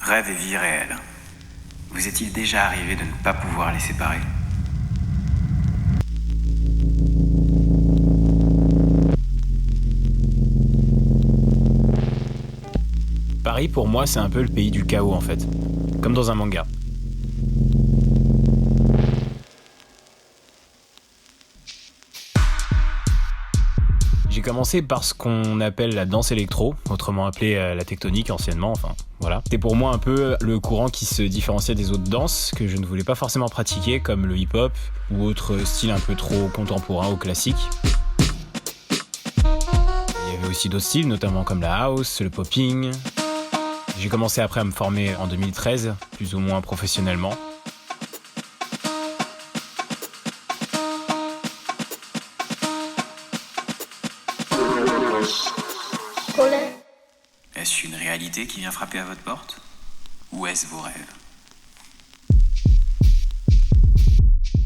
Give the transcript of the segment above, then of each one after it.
Rêve et vie réelle. Vous est-il déjà arrivé de ne pas pouvoir les séparer ? Paris, pour moi, c'est un peu le pays du chaos, en fait. Comme dans un manga. J'ai commencé par ce qu'on appelle la danse électro, autrement appelée la tectonique anciennement, enfin voilà. C'était pour moi un peu le courant qui se différenciait des autres danses que je ne voulais pas forcément pratiquer, comme le hip-hop ou autre style un peu trop contemporain ou classique. Il y avait aussi d'autres styles, notamment comme la house, le popping. J'ai commencé après à me former en 2013, plus ou moins professionnellement. Est-ce une réalité qui vient frapper à votre porte ? Ou est-ce vos rêves ?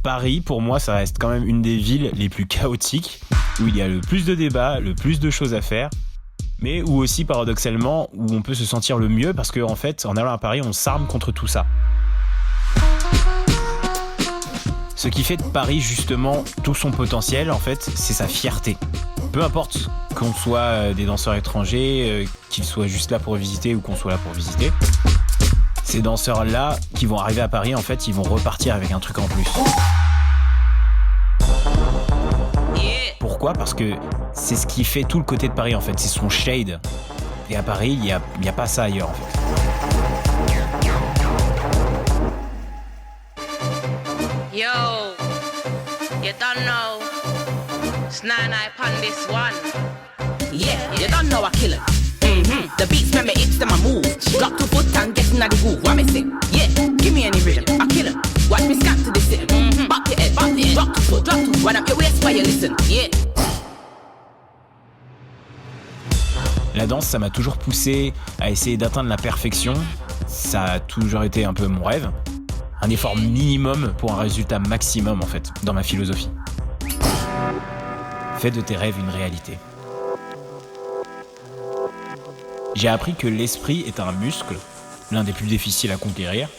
Paris, pour moi, ça reste quand même une des villes les plus chaotiques, où il y a le plus de débats, le plus de choses à faire, mais où aussi, paradoxalement, où on peut se sentir le mieux, parce qu'en fait, en allant à Paris, on s'arme contre tout ça. Ce qui fait de Paris, justement, tout son potentiel, en fait, c'est sa fierté. Peu importe qu'on soit des danseurs étrangers, qu'ils soient juste là pour visiter ou qu'on soit là pour visiter, ces danseurs-là qui vont arriver à Paris, en fait, ils vont repartir avec un truc en plus. Pourquoi ? Parce que c'est ce qui fait tout le côté de Paris, en fait, c'est son shade. Et à Paris, il y a pas ça ailleurs, en fait. Yo, you don't know. It's 9-9 on this one. Yeah, you don't know I kill it. The beats make me itch, then I move. Drop to foot and get in the groove. What me say? Yeah, give me any rhythm, I kill it. Watch me scat to the city. Back your head, drop to foot, drop to. Wind up your waist while you listen. Yeah. La danse, ça m'a toujours poussé à essayer d'atteindre la perfection. Ça a toujours été un peu mon rêve. Un effort minimum pour un résultat maximum, en fait, dans ma philosophie. Fais de tes rêves une réalité. J'ai appris que l'esprit est un muscle, l'un des plus difficiles à conquérir,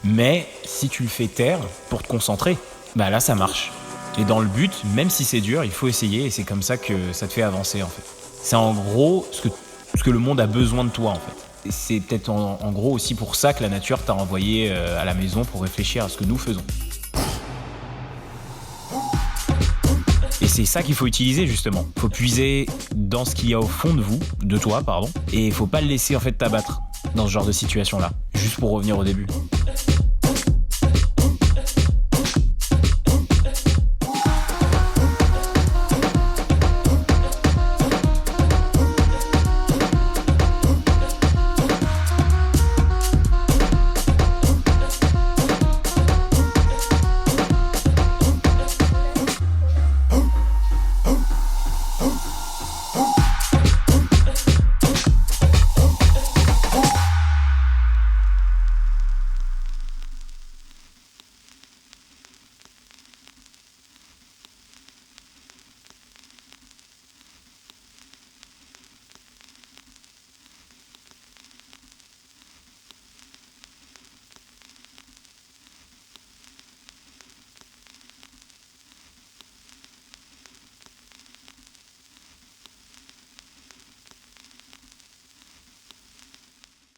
mais si tu le fais taire pour te concentrer, bah là ça marche. Et dans le but, même si c'est dur, il faut essayer et c'est comme ça que ça te fait avancer en fait. C'est en gros ce que le monde a besoin de toi en fait. Et c'est peut-être en gros aussi pour ça que la nature t'a envoyé à la maison pour réfléchir à ce que nous faisons. Et c'est ça qu'il faut utiliser justement. Faut puiser dans ce qu'il y a au fond de toi, et faut pas le laisser en fait t'abattre dans ce genre de situation-là, juste pour revenir au début.